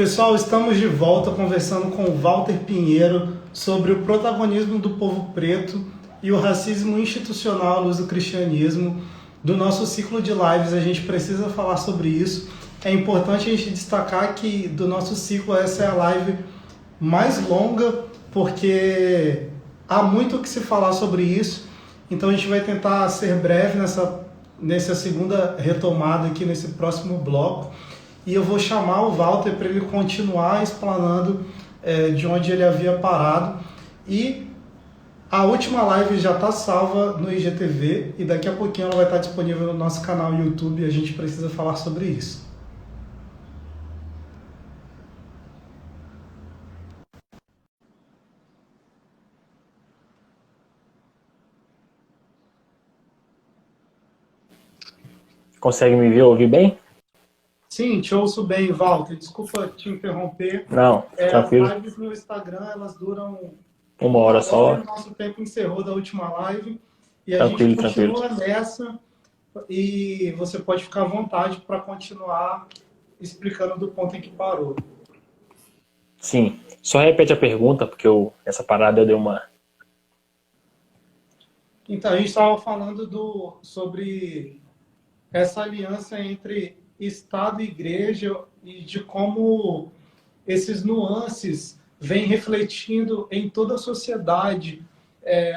Pessoal, estamos de volta conversando com o Walter Pinheiro sobre o protagonismo do povo preto e o racismo institucional à luz do cristianismo. Do nosso ciclo de lives, a gente precisa falar sobre isso. É importante a gente destacar que do nosso ciclo essa é a live mais longa, porque há muito o que se falar sobre isso. Então a gente vai tentar ser breve nessa segunda retomada aqui, nesse próximo bloco. E eu vou chamar o Walter para ele continuar explanando de onde ele havia parado. E a última live já está salva no IGTV e daqui a pouquinho ela vai estar disponível no nosso canal YouTube e a gente precisa falar sobre isso. Consegue me ver, ouvir bem? Sim, te ouço bem, Walter. Desculpa te interromper. Não, tranquilo. As lives no Instagram, elas duram uma hora só. O nosso tempo encerrou da última live e Tranquilo, a gente continua nessa e você pode ficar à vontade para continuar explicando do ponto em que parou. Sim, só repete a pergunta, porque essa parada eu dei uma... Então, a gente estava falando sobre essa aliança entre Estado e Igreja e de como esses nuances vêm refletindo em toda a sociedade.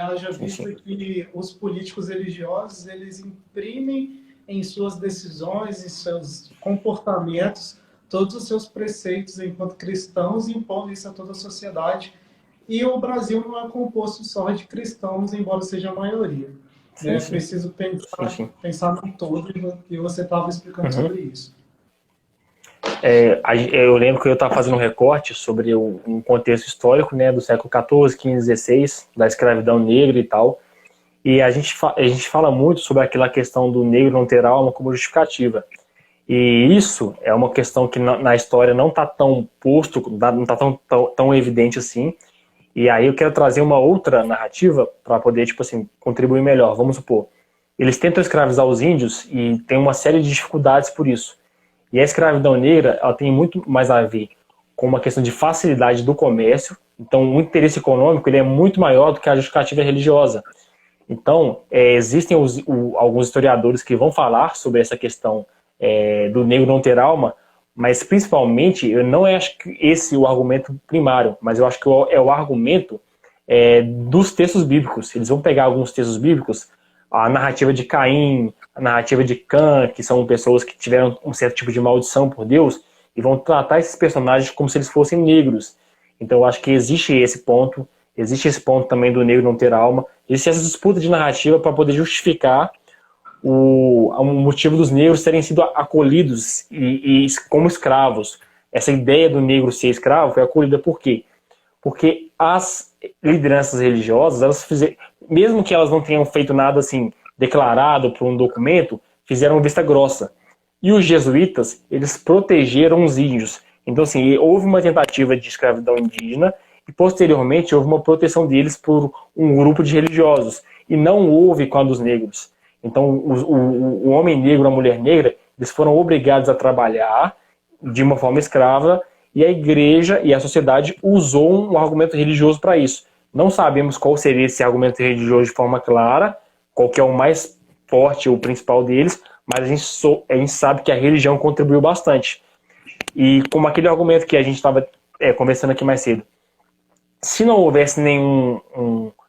Haja visto que os políticos religiosos, eles imprimem em suas decisões, em seus comportamentos, todos os seus preceitos enquanto cristãos e impõem isso a toda a sociedade. E o Brasil não é composto só de cristãos, embora seja a maioria. É preciso pensar no todo, e você estava explicando sobre isso. Eu lembro que eu estava fazendo um recorte sobre um contexto histórico, né, do século XIV, XV, XVI, da escravidão negra e tal, e a gente fala muito sobre aquela questão do negro não ter alma como justificativa. E isso é uma questão que na história não está tão posto, não está tão evidente assim. E aí eu quero trazer uma outra narrativa para poder, tipo assim, contribuir melhor. Vamos supor, eles tentam escravizar os índios e tem uma série de dificuldades por isso. E a escravidão negra, ela tem muito mais a ver com uma questão de facilidade do comércio. Então, o interesse econômico ele é muito maior do que a justificativa religiosa. Então, existem alguns historiadores que vão falar sobre essa questão do negro não ter alma, mas principalmente, eu não acho que esse é o argumento primário, mas eu acho que é o argumento dos textos bíblicos. Eles vão pegar alguns textos bíblicos, a narrativa de Caim, a narrativa de Cã, que são pessoas que tiveram um certo tipo de maldição por Deus, e vão tratar esses personagens como se eles fossem negros. Então eu acho que existe esse ponto também do negro não ter alma, existe essa disputa de narrativa para poder justificar o motivo dos negros terem sido acolhidos e como escravos. Essa ideia do negro ser escravo foi acolhida por quê? Porque as lideranças religiosas, elas fizeram, mesmo que elas não tenham feito nada assim declarado por um documento, fizeram vista grossa. E os jesuítas, eles protegeram os índios. Então, assim, houve uma tentativa de escravidão indígena e, posteriormente, houve uma proteção deles por um grupo de religiosos. E não houve com a dos negros. Então, o homem negro, a mulher negra, eles foram obrigados a trabalhar de uma forma escrava e a igreja e a sociedade usou um argumento religioso para isso. Não sabemos qual seria esse argumento religioso de forma clara, qual que é o mais forte, o principal deles, mas a gente sabe que a religião contribuiu bastante. E como aquele argumento que a gente estava conversando aqui mais cedo, se não houvesse nenhum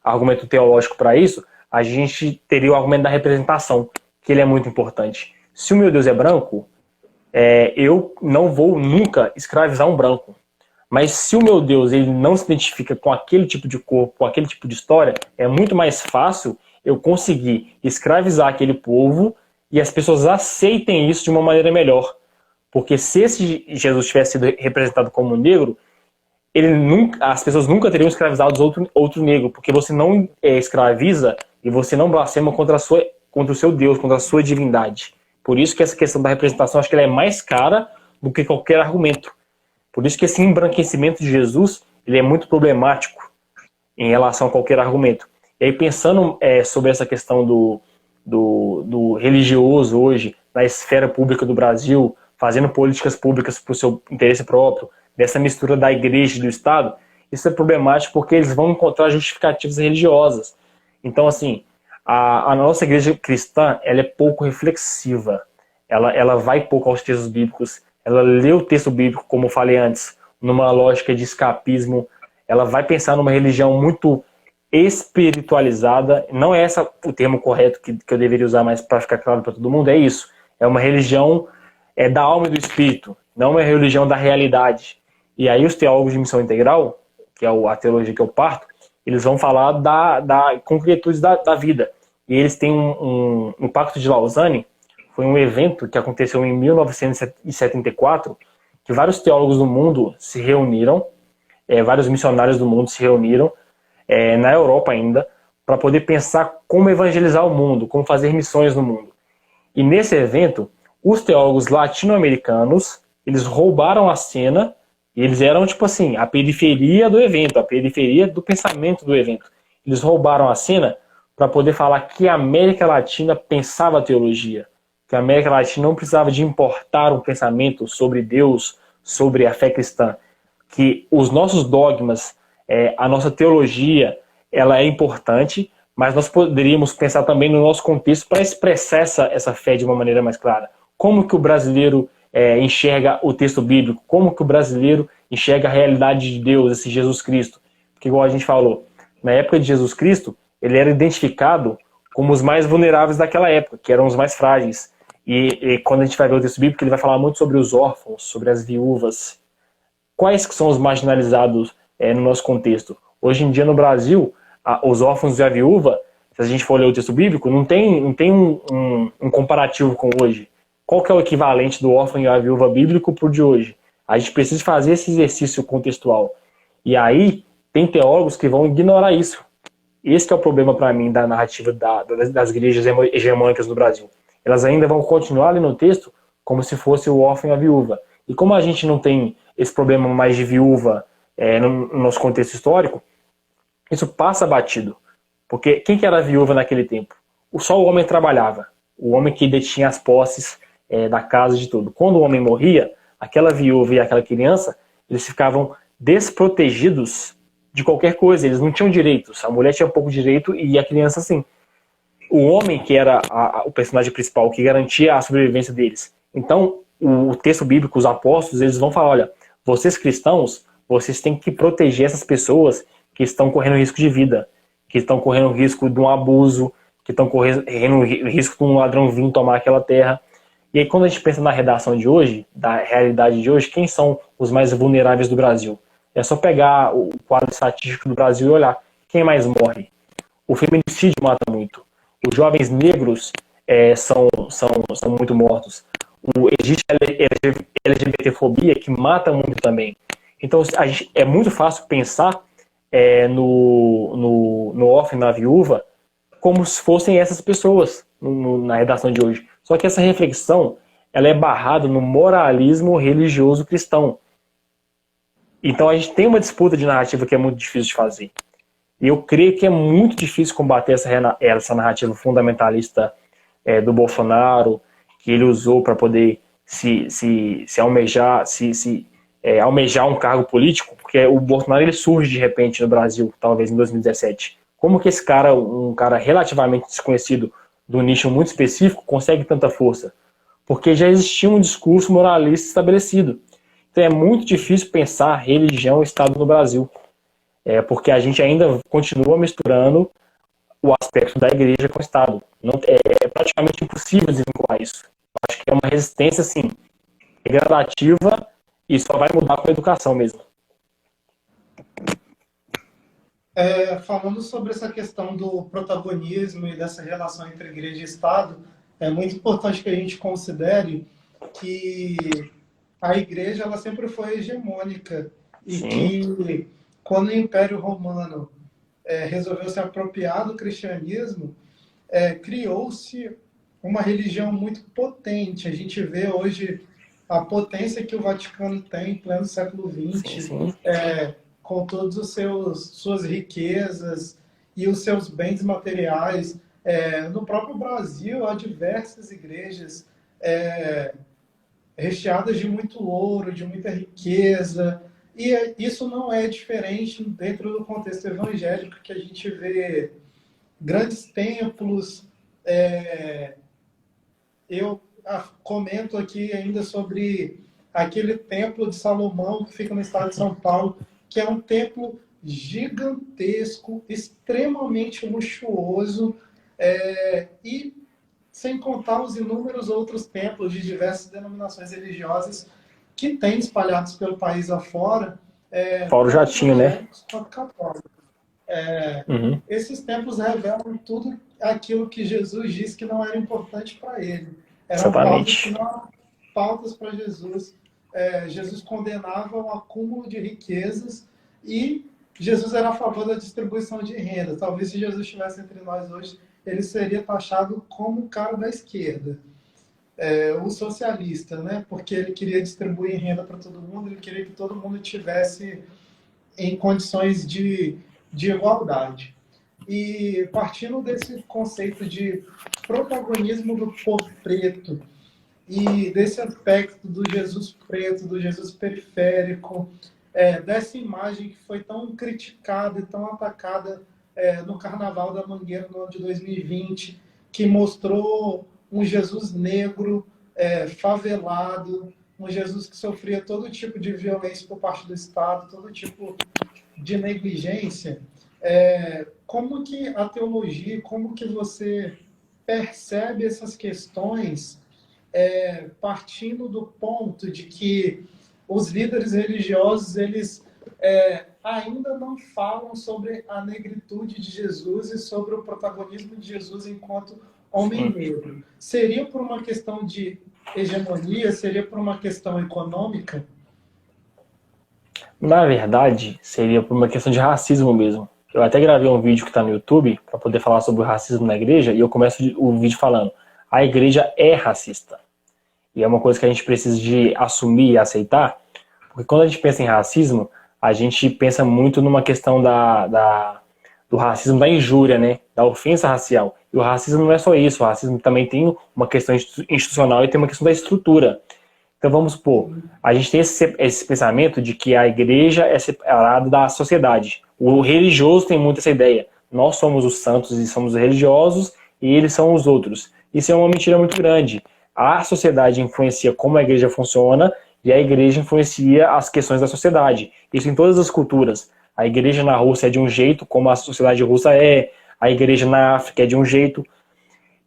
argumento teológico para isso, a gente teria o argumento da representação, que ele é muito importante. Se o meu Deus é branco, eu não vou nunca escravizar um branco. Mas se o meu Deus ele não se identifica com aquele tipo de corpo, com aquele tipo de história, é muito mais fácil eu conseguir escravizar aquele povo e as pessoas aceitem isso de uma maneira melhor. Porque se esse Jesus tivesse sido representado como negro, as pessoas nunca teriam escravizado outro negro, porque você não escraviza e você não blasfema contra o seu Deus, contra a sua divindade. Por isso que essa questão da representação, acho que ela é mais cara do que qualquer argumento. Por isso que esse embranquecimento de Jesus, ele é muito problemático em relação a qualquer argumento. E aí pensando sobre essa questão do religioso hoje, na esfera pública do Brasil, fazendo políticas públicas para o seu interesse próprio, dessa mistura da igreja e do Estado, isso é problemático porque eles vão encontrar justificativas religiosas. Então, assim, a nossa igreja cristã, ela é pouco reflexiva. Ela vai pouco aos textos bíblicos, ela lê o texto bíblico, como eu falei antes, numa lógica de escapismo, ela vai pensar numa religião muito espiritualizada. Não é esse o termo correto que eu deveria usar, mas para ficar claro para todo mundo, é isso. É uma religião da alma e do espírito, não uma religião da realidade. E aí os teólogos de missão integral, que é a teologia que eu parto, eles vão falar da concretude da vida. E eles têm um Pacto de Lausanne, foi um evento que aconteceu em 1974, que vários teólogos do mundo se reuniram, vários missionários do mundo se reuniram, na Europa ainda, para poder pensar como evangelizar o mundo, como fazer missões no mundo. E nesse evento, os teólogos latino-americanos, eles roubaram a cena, e eles eram, tipo assim, a periferia do evento, a periferia do pensamento do evento. Eles roubaram a cena para poder falar que a América Latina pensava a teologia, que a América Latina não precisava de importar um pensamento sobre Deus, sobre a fé cristã, que os nossos dogmas, a nossa teologia, ela é importante, mas nós poderíamos pensar também no nosso contexto para expressar essa fé de uma maneira mais clara. Como que o brasileiro enxerga o texto bíblico? Como que o brasileiro enxerga a realidade de Deus, esse Jesus Cristo? Porque, igual a gente falou, na época de Jesus Cristo, ele era identificado como os mais vulneráveis daquela época, que eram os mais frágeis. E quando a gente vai ver o texto bíblico, ele vai falar muito sobre os órfãos, sobre as viúvas. Quais que são os marginalizados no nosso contexto? Hoje em dia, no Brasil, os órfãos e a viúva, se a gente for ler o texto bíblico, não tem um comparativo com hoje. Qual que é o equivalente do órfão e a viúva bíblico para o de hoje? A gente precisa fazer esse exercício contextual. E aí, tem teólogos que vão ignorar isso. Esse que é o problema para mim da narrativa das igrejas hegemônicas no Brasil. Elas ainda vão continuar ali no texto como se fosse o órfão e a viúva. E como a gente não tem esse problema mais de viúva no nosso contexto histórico, isso passa batido. Porque quem que era viúva naquele tempo? Só o homem trabalhava. O homem que detinha as posses da casa, de tudo. Quando o homem morria, aquela viúva e aquela criança, eles ficavam desprotegidos de qualquer coisa. Eles não tinham direitos. A mulher tinha pouco direito e a criança sim. O homem que era o personagem principal, que garantia a sobrevivência deles. Então, o texto bíblico, os apóstolos, eles vão falar, olha, vocês cristãos, vocês têm que proteger essas pessoas que estão correndo risco de vida, que estão correndo risco de um abuso, que estão correndo risco de um ladrão vir tomar aquela terra. E aí, quando a gente pensa na redação de hoje, da realidade de hoje, quem são os mais vulneráveis do Brasil? É só pegar o quadro estatístico do Brasil e olhar quem mais morre. O feminicídio mata muito. Os jovens negros são muito mortos. Existe a LGBTfobia que mata muito também. Então, é muito fácil pensar no órfão e na viúva como se fossem essas pessoas na redação de hoje. Só que essa reflexão ela é barrada no moralismo religioso cristão. Então a gente tem uma disputa de narrativa que é muito difícil de fazer. E eu creio que é muito difícil combater essa narrativa fundamentalista do Bolsonaro, que ele usou para poder se almejar, almejar um cargo político, porque o Bolsonaro ele surge de repente no Brasil, talvez em 2017. Como que esse cara, um cara relativamente desconhecido, do nicho muito específico, consegue tanta força? Porque já existia um discurso moralista estabelecido. Então é muito difícil pensar religião e Estado no Brasil. Porque a gente ainda continua misturando o aspecto da igreja com o Estado. É praticamente impossível desvincular isso. Acho que é uma resistência, assim, gradativa e só vai mudar com a educação mesmo. Falando sobre essa questão do protagonismo e dessa relação entre igreja e Estado, é muito importante que a gente considere que a igreja ela sempre foi hegemônica e Sim. que quando o Império Romano resolveu se apropriar do cristianismo, criou-se uma religião muito potente. A gente vê hoje a potência que o Vaticano tem em pleno século XX, Sim. com todas suas riquezas e os seus bens materiais. No próprio Brasil, há diversas igrejas recheadas de muito ouro, de muita riqueza. E isso não é diferente dentro do contexto evangélico, que a gente vê grandes templos. Eu comento aqui ainda sobre aquele templo de Salomão, que fica no estado de São Paulo, que é um templo gigantesco, extremamente luxuoso, e sem contar os inúmeros outros templos de diversas denominações religiosas que tem espalhados pelo país afora. Fora o jatinho, né? Uhum. Esses templos revelam tudo aquilo que Jesus disse que não era importante para ele. Eram pautas que não eram pautas para Jesus. Jesus condenava o acúmulo de riquezas e Jesus era a favor da distribuição de renda. Talvez se Jesus estivesse entre nós hoje, ele seria taxado como o cara da esquerda. O socialista, né? Porque ele queria distribuir renda para todo mundo, ele queria que todo mundo tivesse em condições de igualdade. E partindo desse conceito de protagonismo do povo preto e desse aspecto do Jesus preto, do Jesus periférico, dessa imagem que foi tão criticada e tão atacada no Carnaval da Mangueira no ano de 2020, que mostrou um Jesus negro, favelado, um Jesus que sofria todo tipo de violência por parte do Estado, todo tipo de negligência. Como que a teologia, como que você percebe essas questões partindo do ponto de que os líderes religiosos, eles ainda não falam sobre a negritude de Jesus e sobre o protagonismo de Jesus enquanto homem negro? Seria por uma questão de hegemonia? Seria por uma questão econômica? Na verdade, seria por uma questão de racismo mesmo. Eu até gravei um vídeo que está no YouTube para poder falar sobre o racismo na igreja, e eu começo o vídeo falando: a igreja é racista. E é uma coisa que a gente precisa de assumir e aceitar, porque quando a gente pensa em racismo, a gente pensa muito numa questão do racismo, da injúria, né? Da ofensa racial. E o racismo não é só isso, o racismo também tem uma questão institucional e tem uma questão da estrutura. Então vamos supor, a gente tem esse pensamento de que a igreja é separada da sociedade. O religioso tem muito essa ideia. Nós somos os santos e somos os religiosos e eles são os outros. Isso é uma mentira muito grande. A sociedade influencia como a igreja funciona e a igreja influencia as questões da sociedade. Isso em todas as culturas. A igreja na Rússia é de um jeito, como a sociedade russa é. A igreja na África é de um jeito.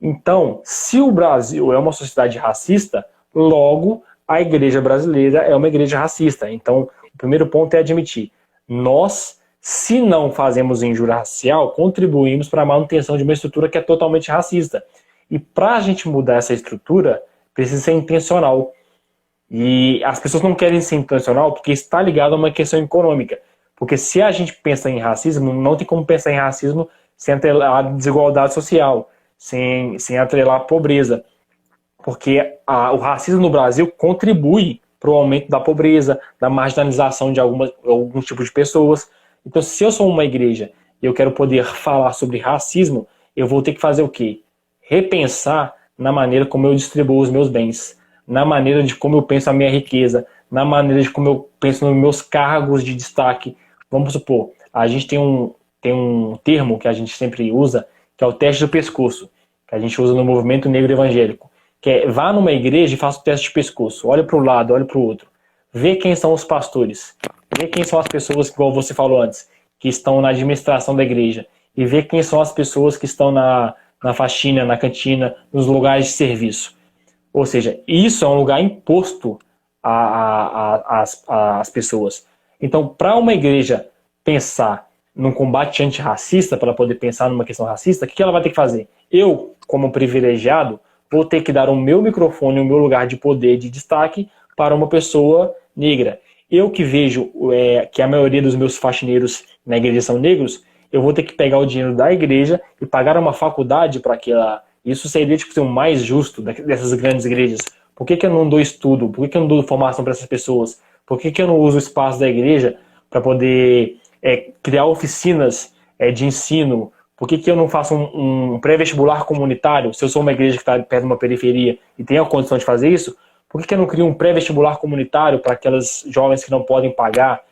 Então, se o Brasil é uma sociedade racista, logo a igreja brasileira é uma igreja racista. Então, o primeiro ponto é admitir. Nós, se não fazemos injúria racial, contribuímos para a manutenção de uma estrutura que é totalmente racista. E para a gente mudar essa estrutura, precisa ser intencional. E as pessoas não querem ser intencional porque está ligado a uma questão econômica. Porque se a gente pensa em racismo, não tem como pensar em racismo sem atrelar a desigualdade social, sem atrelar a pobreza. Porque o racismo no Brasil contribui para o aumento da pobreza, da marginalização de algum tipo de pessoas. Então, se eu sou uma igreja e eu quero poder falar sobre racismo, eu vou ter que fazer o quê? Repensar na maneira como eu distribuo os meus bens, na maneira de como eu penso a minha riqueza, na maneira de como eu penso nos meus cargos de destaque. Vamos supor, a gente tem um termo que a gente sempre usa, que é o teste do pescoço, que a gente usa no movimento negro evangélico, que é: vá numa igreja e faça o teste de pescoço, olha para o lado, olha para o outro, vê quem são os pastores, vê quem são as pessoas, igual você falou antes, que estão na administração da igreja, e vê quem são as pessoas que estão na faxina, na cantina, nos lugares de serviço. Ou seja, isso é um lugar imposto às pessoas. Então, para uma igreja pensar num combate antirracista, para ela poder pensar numa questão racista, o que ela vai ter que fazer? Eu, como privilegiado, vou ter que dar o meu microfone, o meu lugar de poder, de destaque, para uma pessoa negra. Eu que vejo que a maioria dos meus faxineiros na igreja são negros, eu vou ter que pegar o dinheiro da igreja e pagar uma faculdade para aquela. Isso seria tipo, o mais justo dessas grandes igrejas. Por que eu não dou estudo? Por que eu não dou formação para essas pessoas? Por que eu não uso o espaço da igreja para poder criar oficinas de ensino? Por que eu não faço um pré-vestibular comunitário? Se eu sou uma igreja que está perto de uma periferia e tenho a condição de fazer isso, Por que eu não crio um pré-vestibular comunitário para aquelas jovens que não podem pagar?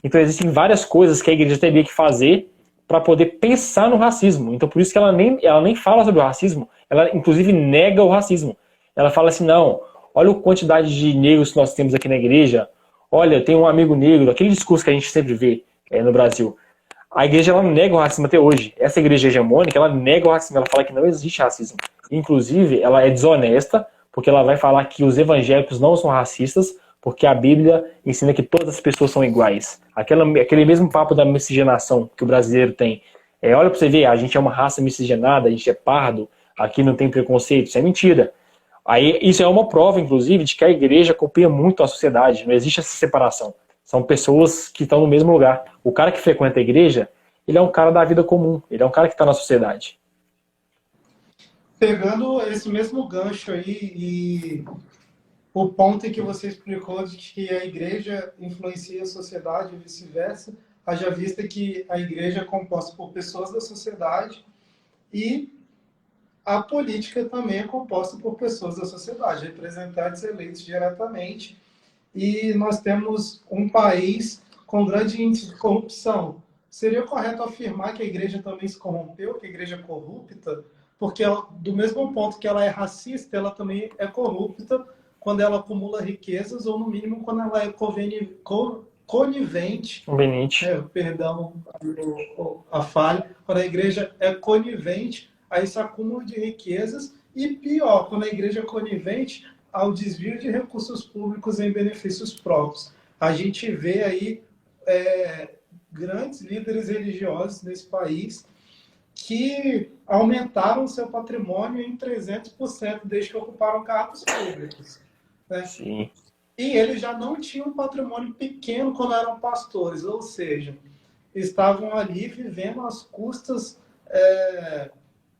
Então existem várias coisas que a igreja teria que fazer para poder pensar no racismo. Então por isso que ela nem fala sobre o racismo, ela inclusive nega o racismo. Ela fala assim, não, olha a quantidade de negros que nós temos aqui na igreja, olha, tem um amigo negro, aquele discurso que a gente sempre vê no Brasil. A igreja ela nega o racismo até hoje. Essa igreja hegemônica, ela nega o racismo, ela fala que não existe racismo. Inclusive, ela é desonesta, porque ela vai falar que os evangélicos não são racistas, porque a Bíblia ensina que todas as pessoas são iguais. Aquele mesmo papo da miscigenação que o brasileiro tem. Olha para você ver, a gente é uma raça miscigenada, a gente é pardo, aqui não tem preconceito. Isso é mentira. Aí, isso é uma prova, inclusive, de que a igreja copia muito a sociedade. Não existe essa separação. São pessoas que estão no mesmo lugar. O cara que frequenta a igreja, ele é um cara da vida comum. Ele é um cara que está na sociedade. Pegando esse mesmo gancho aí e o ponto em que você explicou de que a igreja influencia a sociedade e vice-versa, haja vista que a igreja é composta por pessoas da sociedade e a política também é composta por pessoas da sociedade, representantes eleitos diretamente. E nós temos um país com grande índice de corrupção. Seria correto afirmar que a igreja também se corrompeu, que a igreja é corrupta? Porque do mesmo ponto que ela é racista, ela também é corrupta quando ela acumula riquezas, ou no mínimo quando ela é conivente. Conveniente. Perdão a falha. Quando a igreja é conivente a esse acúmulo de riquezas, e pior, quando a igreja é conivente ao desvio de recursos públicos em benefícios próprios. A gente vê aí grandes líderes religiosos nesse país que aumentaram seu patrimônio em 300% desde que ocuparam cargos públicos. Né? Sim. E eles já não tinham um patrimônio pequeno quando eram pastores, ou seja, estavam ali vivendo às custas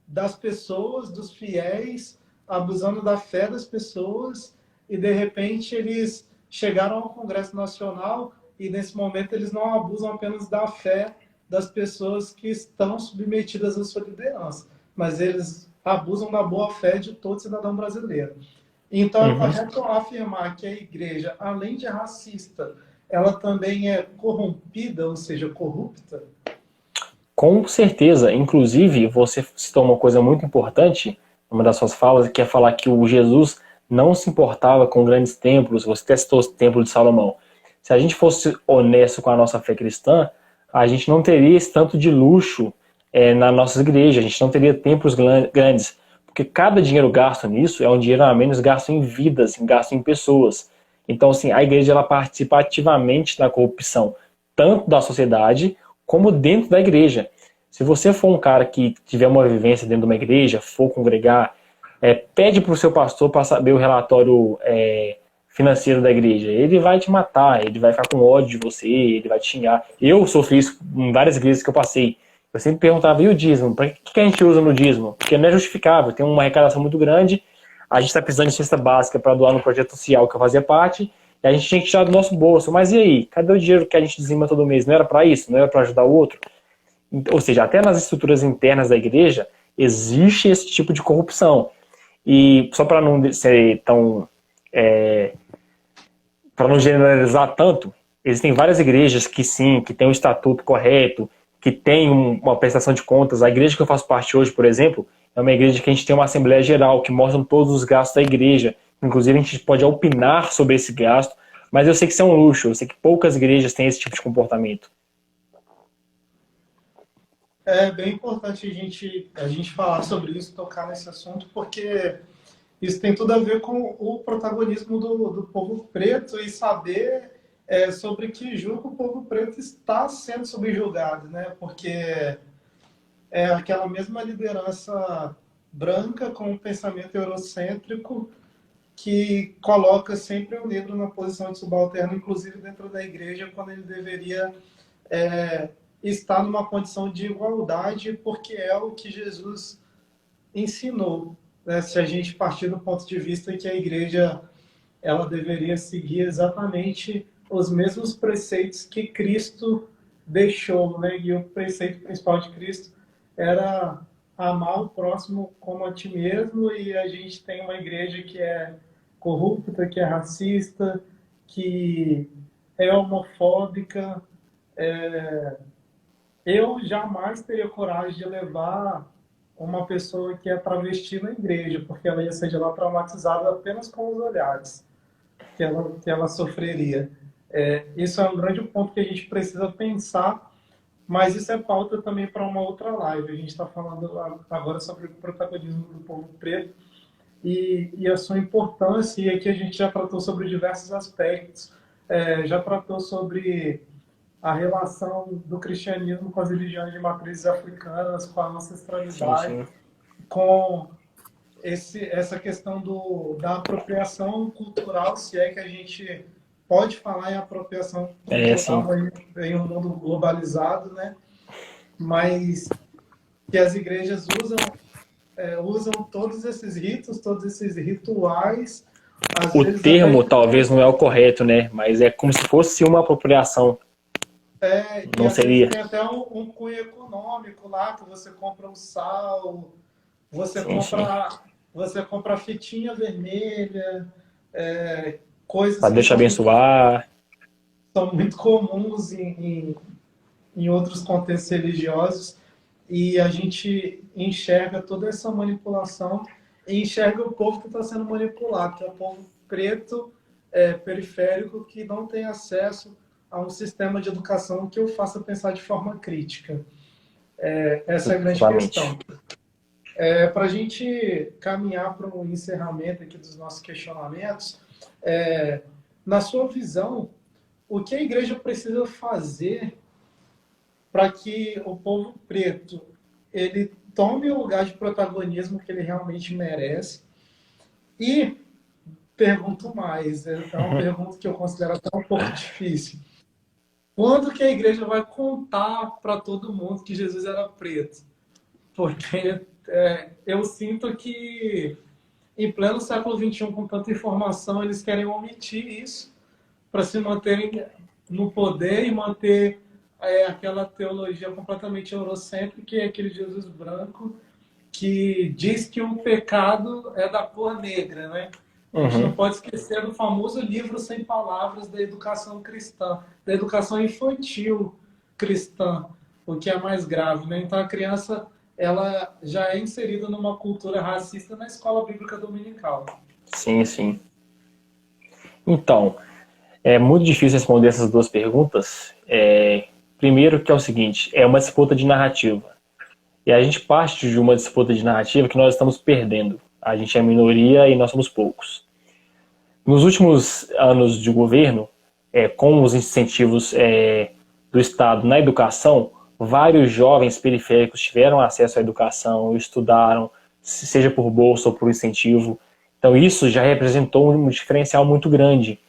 das pessoas, dos fiéis, abusando da fé das pessoas, e de repente eles chegaram ao Congresso Nacional e nesse momento eles não abusam apenas da fé das pessoas que estão submetidas à sua liderança, mas eles abusam da boa fé de todo cidadão brasileiro. Então, é correto afirmar que a igreja, além de racista, ela também é corrompida, ou seja, corrupta? Com certeza. Inclusive, você citou uma coisa muito importante, uma das suas falas, que é falar que o Jesus não se importava com grandes templos. Você até citou o Templo de Salomão. Se a gente fosse honesto com a nossa fé cristã, a gente não teria esse tanto de luxo nas nossas igrejas, a gente não teria templos grandes, porque cada dinheiro gasto nisso é um dinheiro a menos gasto em vidas, gasto em pessoas. Então, assim, a igreja ela participa ativamente da corrupção, tanto da sociedade como dentro da igreja. Se você for um cara que tiver uma vivência dentro de uma igreja, for congregar, pede para o seu pastor para saber o relatório financeiro da igreja. Ele vai te matar, ele vai ficar com ódio de você, ele vai te xingar. Eu sofri isso em várias igrejas que eu passei. Eu sempre perguntava, e o dízimo? Para que a gente usa no dízimo? Porque não é justificável, tem uma arrecadação muito grande, a gente está precisando de cesta básica para doar no projeto social que eu fazia parte, e a gente tinha que tirar do nosso bolso. Mas e aí? Cadê o dinheiro que a gente dizima todo mês? Não era para isso? Não era para ajudar o outro? Ou seja, até nas estruturas internas da igreja existe esse tipo de corrupção. E só para não ser tão... para não generalizar tanto, existem várias igrejas que sim, que têm um estatuto correto, que tem uma prestação de contas. A igreja que eu faço parte hoje, por exemplo, é uma igreja que a gente tem uma assembleia geral, que mostra todos os gastos da igreja. Inclusive, a gente pode opinar sobre esse gasto, mas eu sei que isso é um luxo, eu sei que poucas igrejas têm esse tipo de comportamento. É bem importante a gente falar sobre isso, tocar nesse assunto, porque isso tem tudo a ver com o protagonismo do povo preto e saber sobre que julgo o povo preto está sendo subjugado, né? Porque é aquela mesma liderança branca com um pensamento eurocêntrico que coloca sempre o negro na posição de subalterno, inclusive dentro da igreja, quando ele deveria estar numa condição de igualdade, porque é o que Jesus ensinou. Né? Se a gente partir do ponto de vista que a igreja ela deveria seguir exatamente os mesmos preceitos que Cristo deixou, né? E o preceito principal de Cristo era amar o próximo como a ti mesmo, e a gente tem uma igreja que é corrupta, que é racista, que é homofóbica. Eu jamais teria coragem de levar uma pessoa que é travesti na igreja, porque ela ia ser de lá traumatizada apenas com os olhares que ela sofreria. Isso é um grande ponto que a gente precisa pensar, mas isso é pauta também para uma outra live. A gente está falando agora sobre o protagonismo do povo preto e a sua importância, e aqui a gente já tratou sobre diversos aspectos, já tratou sobre a relação do cristianismo com as religiões de matrizes africanas, com a ancestralidade, Sim, sim. com essa questão da apropriação cultural, se é que a gente pode falar em apropriação cultural em um mundo globalizado, né? Mas que as igrejas usam todos esses ritos, todos esses rituais. O termo talvez não é o correto, né? Mas é como se fosse uma apropriação. Não seria. Tem até um cunho econômico lá, que você compra um sal, você compra fitinha vermelha, coisas para deixar abençoar. São muito comuns em outros contextos religiosos, e a gente enxerga toda essa manipulação e enxerga o povo que está sendo manipulado, que é o povo preto, periférico, que não tem acesso a um sistema de educação que o faça pensar de forma crítica. Essa é a grande questão. Para a gente caminhar para o encerramento aqui dos nossos questionamentos, na sua visão, o que a igreja precisa fazer para que o povo preto ele tome o lugar de protagonismo que ele realmente merece? E pergunto mais, é uma pergunta que eu considero até um pouco difícil. Quando que a igreja vai contar para todo mundo que Jesus era preto? Porque eu sinto que, em pleno século XXI, com tanta informação, eles querem omitir isso para se manterem no poder e manter aquela teologia completamente eurocêntrica, que é aquele Jesus branco que diz que o pecado é da cor negra, né? A gente não pode esquecer do famoso livro Sem Palavras da educação cristã, da educação infantil cristã, o que é mais grave, né? Então a criança ela já é inserida numa cultura racista na escola bíblica dominical. Sim, sim. Então, é muito difícil responder essas duas perguntas. Primeiro que é o seguinte, é uma disputa de narrativa. E a gente parte de uma disputa de narrativa que nós estamos perdendo. A gente é minoria e nós somos poucos. Nos últimos anos de governo, com os incentivos do Estado na educação, vários jovens periféricos tiveram acesso à educação, estudaram, seja por bolsa ou por incentivo. Então isso já representou um diferencial muito grande.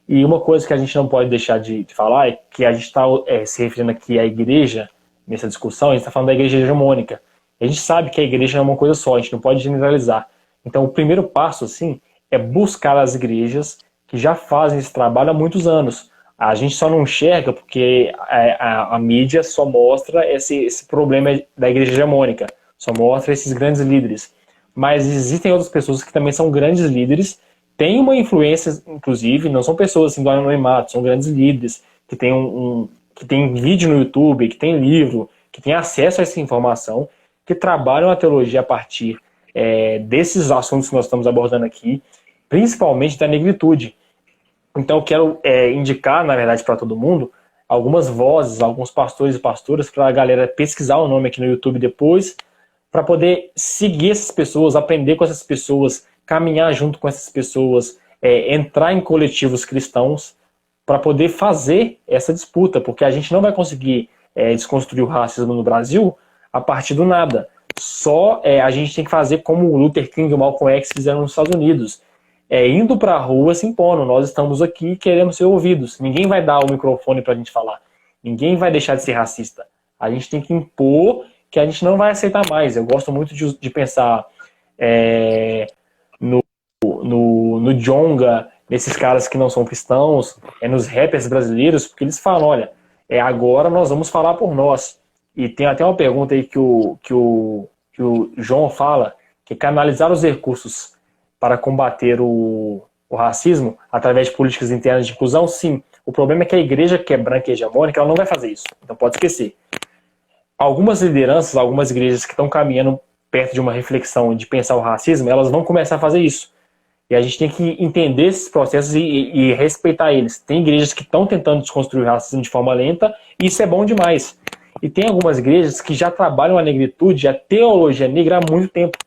E uma coisa que a gente não pode deixar de falar é que a gente está se referindo aqui à igreja, nessa discussão, a gente está falando da igreja hegemônica. A gente sabe que a igreja não é uma coisa só, a gente não pode generalizar. Então o primeiro passo, assim, é buscar as igrejas que já fazem esse trabalho há muitos anos. A gente só não enxerga porque a mídia só mostra esse problema da igreja hegemônica, só mostra esses grandes líderes. Mas existem outras pessoas que também são grandes líderes, têm uma influência, inclusive, não são pessoas assim do anonimato, são grandes líderes, que têm vídeo no YouTube, que têm livro, que têm acesso a essa informação, que trabalham a teologia a partir desses assuntos que nós estamos abordando aqui, principalmente da negritude. Então eu quero indicar, na verdade, para todo mundo, algumas vozes, alguns pastores e pastoras, para a galera pesquisar o nome aqui no YouTube depois, para poder seguir essas pessoas, aprender com essas pessoas, caminhar junto com essas pessoas, entrar em coletivos cristãos, para poder fazer essa disputa, porque a gente não vai conseguir desconstruir o racismo no Brasil a partir do nada. Só a gente tem que fazer como o Luther King e o Malcolm X fizeram nos Estados Unidos. Indo para a rua se impondo. Nós estamos aqui e queremos ser ouvidos. Ninguém vai dar o microfone para a gente falar. Ninguém vai deixar de ser racista. A gente tem que impor que a gente não vai aceitar mais. Eu gosto muito de pensar no Djonga, nesses caras que não são cristãos, nos rappers brasileiros, porque eles falam, olha, agora nós vamos falar por nós. E tem até uma pergunta aí que o João fala, que é canalizar os recursos para combater o racismo através de políticas internas de inclusão? Sim. O problema é que a igreja que é branca e hegemônica, ela não vai fazer isso. Então pode esquecer. Algumas lideranças, algumas igrejas que estão caminhando perto de uma reflexão de pensar o racismo, elas vão começar a fazer isso. E a gente tem que entender esses processos e respeitar eles. Tem igrejas que estão tentando desconstruir o racismo de forma lenta, e isso é bom demais. E tem algumas igrejas que já trabalham a negritude, a teologia negra há muito tempo.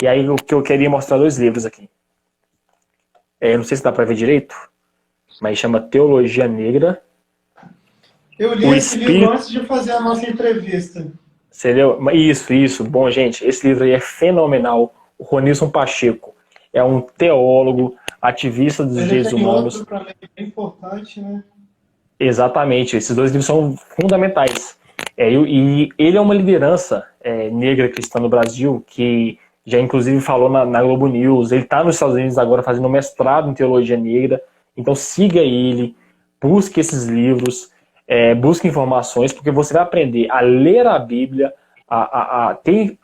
E aí o que eu queria mostrar 2 livros aqui. Não sei se dá para ver direito, mas chama Teologia Negra. Eu li esse livro antes de fazer a nossa entrevista. Você leu? Isso. Bom, gente, esse livro aí é fenomenal. O Ronilson Pacheco é um teólogo, ativista dos direitos humanos. Outro para mim é importante, né? Exatamente, esses 2 livros são fundamentais. E ele é uma liderança negra cristã no Brasil, que já inclusive falou na Globo News. Ele está nos Estados Unidos agora fazendo mestrado em teologia negra. Então siga ele, busque esses livros, busque informações, porque você vai aprender a ler a Bíblia, a ter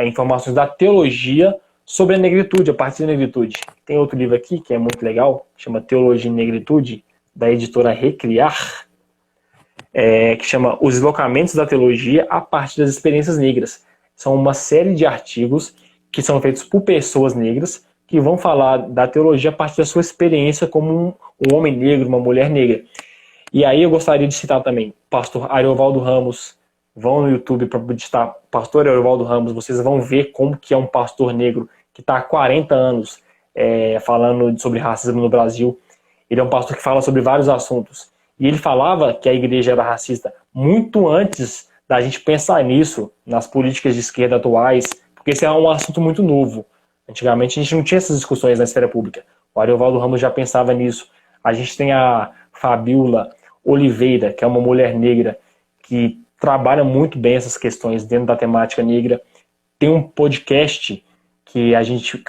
informações da teologia sobre a negritude, a partir da negritude. Tem outro livro aqui que é muito legal, chama Teologia e Negritude, da editora Recriar, que chama Os Deslocamentos da Teologia a partir das experiências negras. São uma série de artigos que são feitos por pessoas negras que vão falar da teologia a partir da sua experiência como um homem negro, uma mulher negra. E aí eu gostaria de citar também pastor Ariovaldo Ramos. Vão no YouTube para digitar pastor Ariovaldo Ramos, vocês vão ver como que é um pastor negro que está há 40 anos falando sobre racismo no Brasil. Ele é um pastor que fala sobre vários assuntos. E ele falava que a igreja era racista muito antes da gente pensar nisso, nas políticas de esquerda atuais, porque esse é um assunto muito novo. Antigamente a gente não tinha essas discussões na esfera pública. O Ariovaldo Ramos já pensava nisso. A gente tem a Fabiola Oliveira, que é uma mulher negra que trabalha muito bem essas questões dentro da temática negra. Tem um podcast que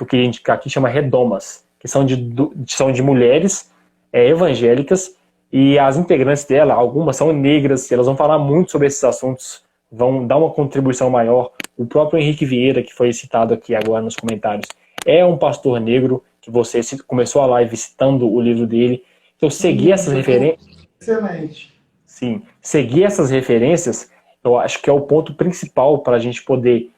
eu queria indicar aqui, chama Redomas, que são de mulheres evangélicas, e as integrantes dela, algumas são negras, e elas vão falar muito sobre esses assuntos, vão dar uma contribuição maior. O próprio Henrique Vieira, que foi citado aqui agora nos comentários, é um pastor negro, que você começou a live citando o livro dele. Então, seguir essas referências... Excelente. Sim, seguir essas referências, eu acho que é o ponto principal para a gente poder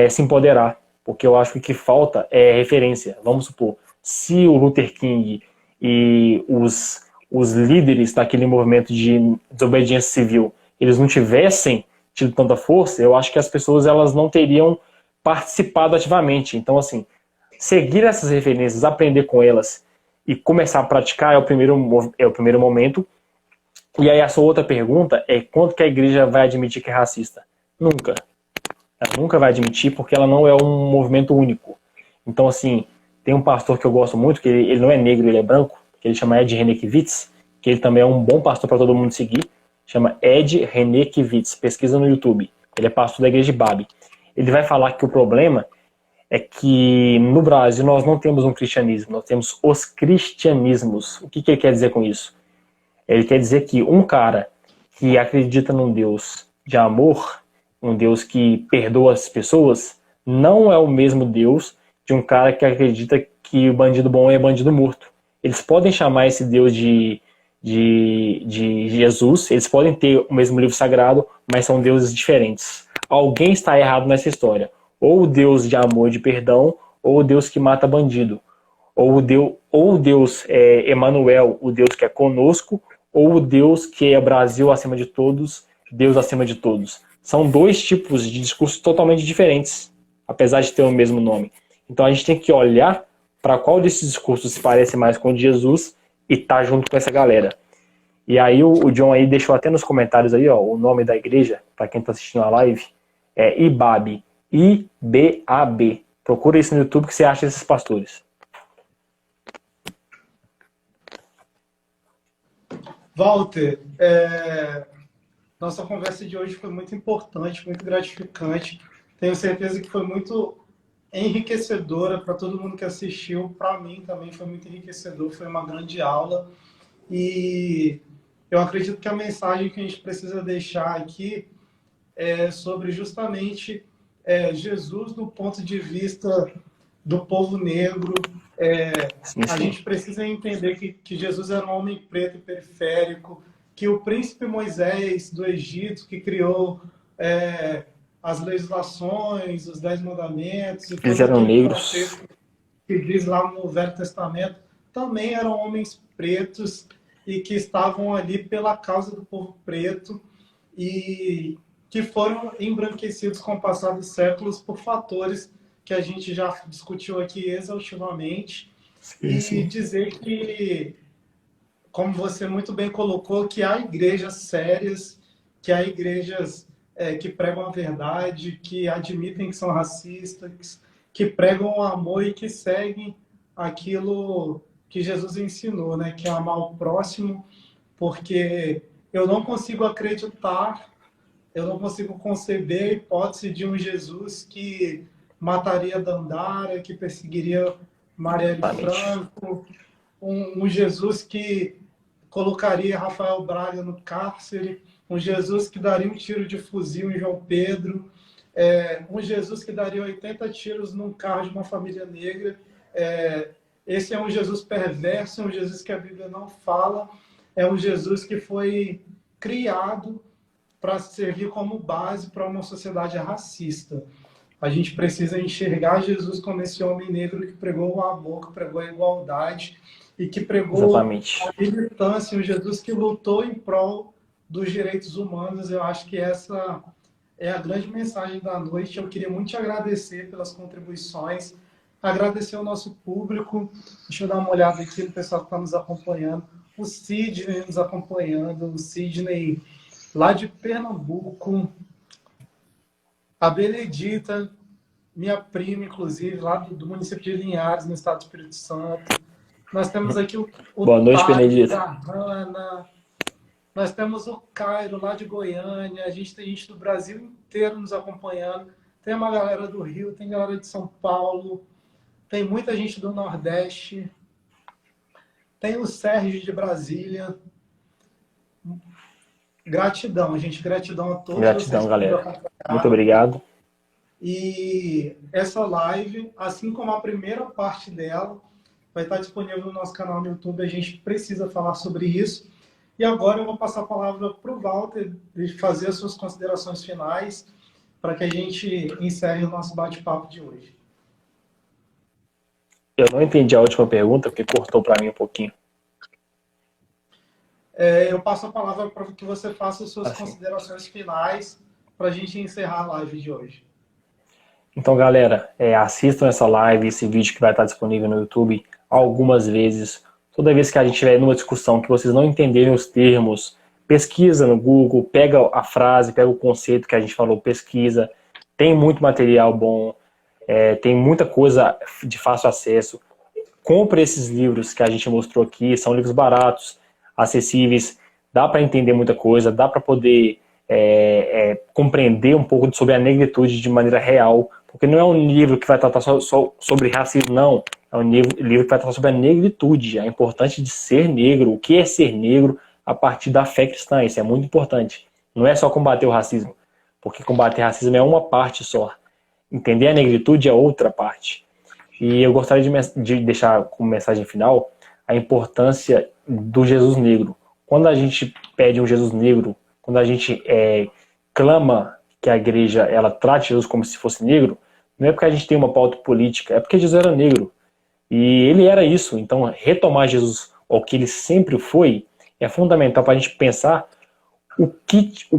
se empoderar, porque eu acho que o que falta é referência. Vamos supor, se o Luther King e os líderes daquele movimento de desobediência civil, eles não tivessem tido tanta força, eu acho que as pessoas elas não teriam participado ativamente. Então, assim, seguir essas referências, aprender com elas e começar a praticar é o primeiro momento. E aí a sua outra pergunta é quanto que a igreja vai admitir que é racista? Nunca. Ela nunca vai admitir, porque ela não é um movimento único. Então, assim, tem um pastor que eu gosto muito, que ele não é negro, ele é branco, que ele chama Ed Renekiewicz, que ele também é um bom pastor para todo mundo seguir, chama Ed Renekiewicz, pesquisa no YouTube. Ele é pastor da igreja de Babi. Ele vai falar que o problema é que no Brasil nós não temos um cristianismo, nós temos os cristianismos. O que ele quer dizer com isso? Ele quer dizer que um cara que acredita num Deus de amor, um Deus que perdoa as pessoas, não é o mesmo Deus de um cara que acredita que o bandido bom é bandido morto. Eles podem chamar esse Deus de Jesus, eles podem ter o mesmo livro sagrado, mas são deuses diferentes. Alguém está errado nessa história. Ou o Deus de amor e de perdão, ou o Deus que mata bandido. Ou o Deus Emanuel, o Deus que é conosco, ou o Deus que é Brasil acima de todos, Deus acima de todos. São 2 tipos de discursos totalmente diferentes, apesar de ter o mesmo nome. Então a gente tem que olhar para qual desses discursos se parece mais com o de Jesus e tá junto com essa galera. E aí o John aí deixou até nos comentários aí, ó, o nome da igreja, para quem está assistindo a live, é IBAB, I-B-A-B. Procura isso no YouTube que você acha esses pastores. Walter, nossa conversa de hoje foi muito importante, muito gratificante. Tenho certeza que foi muito enriquecedora para todo mundo que assistiu. Para mim também foi muito enriquecedor, foi uma grande aula. E eu acredito que a mensagem que a gente precisa deixar aqui é sobre justamente Jesus do ponto de vista do povo negro, Sim, A sim. gente precisa entender que Jesus era um homem preto e periférico, que o príncipe Moisés do Egito, que criou as legislações, os 10 mandamentos e Eles todo eram aquele negros. contexto que diz lá no Velho Testamento, também eram homens pretos e que estavam ali pela causa do povo preto e que foram embranquecidos com o passar dos séculos por fatores que a gente já discutiu aqui exaustivamente Sim, e sim. dizer que, como você muito bem colocou, que há igrejas sérias, que há igrejas que pregam a verdade, que admitem que são racistas, que pregam o amor e que seguem aquilo que Jesus ensinou, né? Que é amar o próximo, porque eu não consigo acreditar, eu não consigo conceber a hipótese de um Jesus que mataria Dandara, que perseguiria Marielle Exatamente. Franco, um Jesus que colocaria Rafael Braga no cárcere, um Jesus que daria um tiro de fuzil em João Pedro, um Jesus que daria 80 tiros num carro de uma família negra. Esse é um Jesus perverso, é um Jesus que a Bíblia não fala, é um Jesus que foi criado para servir como base para uma sociedade racista. A gente precisa enxergar Jesus como esse homem negro que pregou o amor, que pregou a igualdade e que pregou a Exatamente. militância, um Jesus que lutou em prol dos direitos humanos. Eu acho que essa é a grande mensagem da noite. Eu queria muito te agradecer pelas contribuições, agradecer ao nosso público. Deixa eu dar uma olhada aqui no pessoal que está nos acompanhando. O Sidney nos acompanhando, o Sidney lá de Pernambuco, a Benedita, minha prima, inclusive, lá do município de Linhares, no estado do Espírito Santo. Nós temos aqui o Boa noite, Thales, Benedito. a Hanna, nós temos o Cairo, lá de Goiânia, a gente tem gente do Brasil inteiro nos acompanhando, tem uma galera do Rio, tem galera de São Paulo, tem muita gente do Nordeste, tem o Sérgio de Brasília. Gratidão, gente, gratidão a todos vocês Gratidão, que nos galera. Muito acompanharam. obrigado. E essa live, assim como a primeira parte dela, vai estar disponível no nosso canal no YouTube. A gente precisa falar sobre isso. E agora eu vou passar a palavra para o Walter de fazer as suas considerações finais para que a gente encerre o nosso bate-papo de hoje. Eu não entendi a última pergunta, porque cortou para mim um pouquinho. Eu passo a palavra para que você faça as suas considerações finais para a gente encerrar a live de hoje. Então, galera, assistam essa live, esse vídeo que vai estar disponível no YouTube algumas vezes. Toda vez que a gente estiver numa discussão que vocês não entenderem os termos, pesquisa no Google, pega a frase, pega o conceito que a gente falou, pesquisa. Tem muito material bom, tem muita coisa de fácil acesso. Compre esses livros que a gente mostrou aqui, são livros baratos, acessíveis, dá para entender muita coisa, dá para poder compreender um pouco sobre a negritude de maneira real, porque não é um livro que vai tratar só sobre racismo, não. É um livro que vai tratar sobre a negritude, a importância de ser negro, o que é ser negro a partir da fé cristã. Isso é muito importante. Não é só combater o racismo, porque combater o racismo é uma parte só. Entender a negritude é outra parte. E eu gostaria de deixar como mensagem final a importância do Jesus negro. Quando a gente pede um Jesus negro, quando a gente clama que a igreja ela trate Jesus como se fosse negro, não é porque a gente tem uma pauta política, é porque Jesus era negro. E ele era isso. Então, retomar Jesus ao que ele sempre foi é fundamental para a gente pensar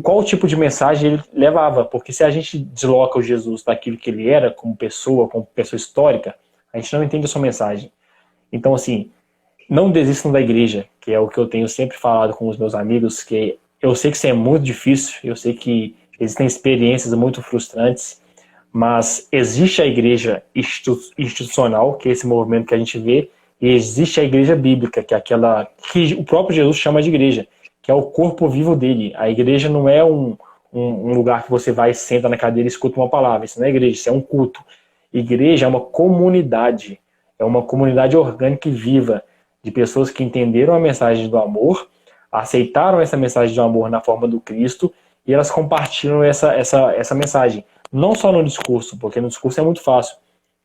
qual tipo de mensagem ele levava. Porque se a gente desloca o Jesus daquilo que ele era como pessoa histórica, a gente não entende a sua mensagem. Então, assim, não desistam da igreja, que é o que eu tenho sempre falado com os meus amigos, que eu sei que isso é muito difícil, eu sei que existem experiências muito frustrantes, mas existe a igreja institucional, que é esse movimento que a gente vê, e existe a igreja bíblica, que é aquela que o próprio Jesus chama de igreja, que é o corpo vivo dele. A igreja não é um lugar que você vai, senta na cadeira e escuta uma palavra. Isso não é igreja, isso é um culto. Igreja é uma comunidade orgânica e viva, de pessoas que entenderam a mensagem do amor, aceitaram essa mensagem do amor na forma do Cristo, e elas compartilham essa mensagem. Não só no discurso, porque no discurso é muito fácil.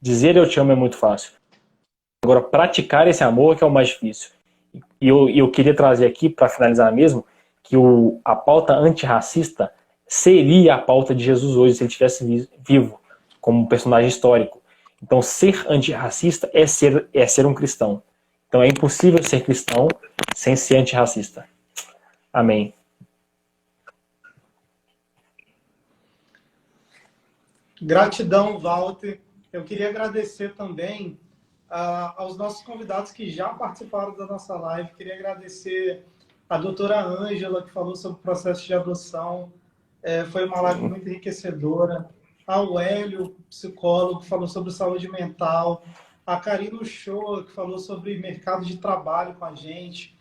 Dizer eu te amo é muito fácil. Agora, praticar esse amor que é o mais difícil. E eu queria trazer aqui, para finalizar mesmo, que a pauta antirracista seria a pauta de Jesus hoje, se ele estivesse vivo, como personagem histórico. Então, ser antirracista é ser um cristão. Então, é impossível ser cristão sem ser antirracista. Amém. Gratidão, Walter. Eu queria agradecer também aos nossos convidados que já participaram da nossa live. Queria agradecer a doutora Ângela, que falou sobre o processo de adoção. Foi uma live muito enriquecedora. Ao Hélio, psicólogo, que falou sobre saúde mental. A Karina Uchoa, que falou sobre mercado de trabalho com a gente.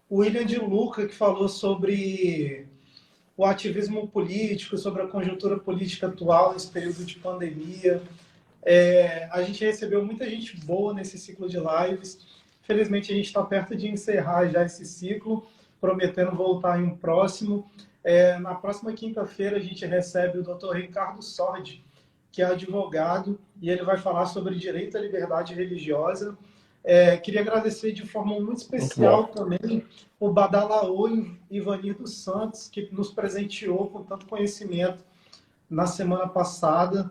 O William de Luca, que falou sobre o ativismo político, sobre a conjuntura política atual nesse período de pandemia. A gente recebeu muita gente boa nesse ciclo de lives. Felizmente, a gente está perto de encerrar já esse ciclo, prometendo voltar em um próximo. Na próxima quinta-feira, a gente recebe o Dr. Ricardo Sordi, que é advogado, e ele vai falar sobre direito à liberdade religiosa. Queria agradecer de forma muito especial também o Badalaô Ivanir dos Santos, que nos presenteou com tanto conhecimento na semana passada,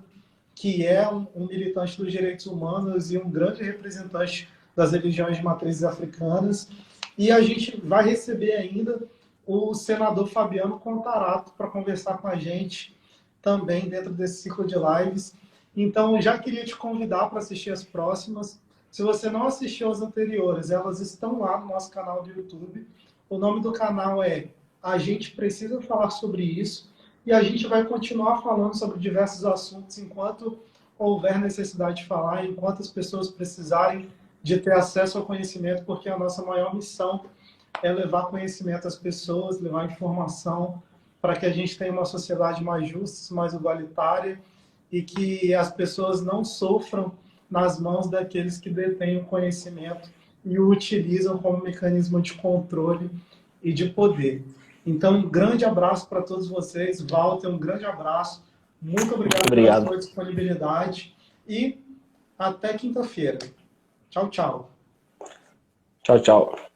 que é um militante dos direitos humanos e um grande representante das religiões de matrizes africanas. E a gente vai receber ainda o senador Fabiano Contarato para conversar com a gente também dentro desse ciclo de lives. Então, eu já queria te convidar para assistir as próximas. Se você não assistiu as anteriores, elas estão lá no nosso canal do YouTube. O nome do canal é A Gente Precisa Falar Sobre Isso. E a gente vai continuar falando sobre diversos assuntos enquanto houver necessidade de falar, enquanto as pessoas precisarem de ter acesso ao conhecimento, porque a nossa maior missão é levar conhecimento às pessoas, levar informação para que a gente tenha uma sociedade mais justa, mais igualitária e que as pessoas não sofram nas mãos daqueles que detêm o conhecimento e o utilizam como mecanismo de controle e de poder. Então, um grande abraço para todos vocês. Walter, um grande abraço. Muito obrigado pela sua disponibilidade e até quinta-feira. Tchau, tchau. Tchau, tchau.